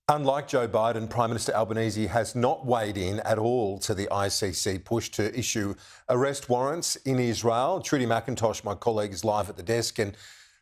Unlike Joe Biden, Prime Minister Albanese has not weighed in at all to the ICC push to issue arrest warrants in Israel. Trudy McIntosh, my colleague, is live at the desk. And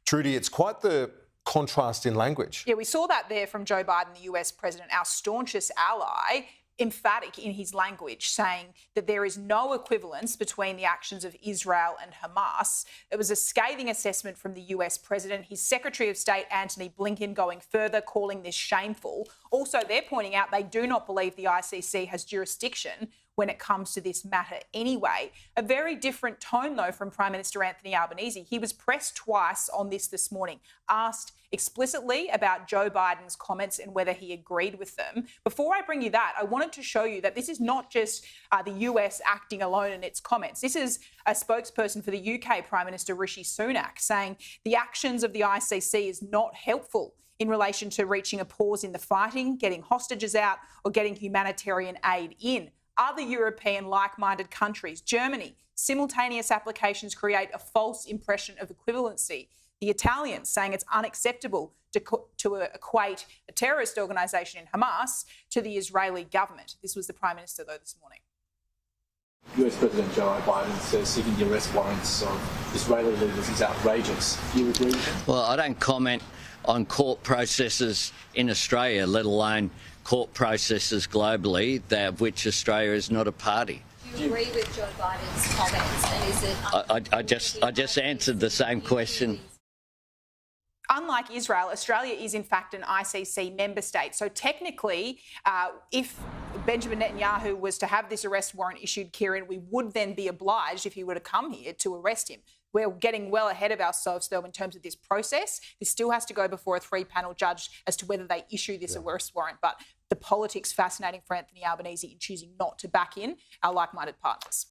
Trudy, it's quite the contrast in language. Yeah, we saw that there from Joe Biden, the US president, our staunchest ally, emphatic in his language, saying that there is no equivalence between the actions of Israel and Hamas. It was a scathing assessment from the US president. His Secretary of State, Anthony Blinken, going further, calling this shameful. Also, they're pointing out they do not believe the ICC has jurisdiction when it comes to this matter anyway. A very different tone, though, from Prime Minister Anthony Albanese. He was pressed twice on this morning, asked explicitly about Joe Biden's comments and whether he agreed with them. Before I bring you that, I wanted to show you that this is not just the US acting alone in its comments. This is a spokesperson for the UK Prime Minister Rishi Sunak saying the actions of the ICC is not helpful in relation to reaching a pause in the fighting, getting hostages out or getting humanitarian aid in. Other European like-minded countries, Germany, simultaneous applications create a false impression of equivalency. The Italians saying it's unacceptable to equate a terrorist organisation in Hamas to the Israeli government. This was the Prime Minister, though, this morning. US President Joe Biden says seeking the arrest warrants of Israeli leaders is outrageous. Do you agree with him? Well, I don't comment on court processes in Australia, let alone court processes globally, of which Australia is not a party. Do you agree with Joe Biden's comments? And is it I just answered the same question. Unlike Israel, Australia is in fact an ICC member state. So technically, if Benjamin Netanyahu was to have this arrest warrant issued, Kieran, we would then be obliged, if he were to come here, to arrest him. We're getting well ahead of ourselves, though, in terms of this process. This still has to go before a three-panel judge as to whether they issue this arrest warrant. But the politics fascinating for Anthony Albanese in choosing not to back in our like-minded partners.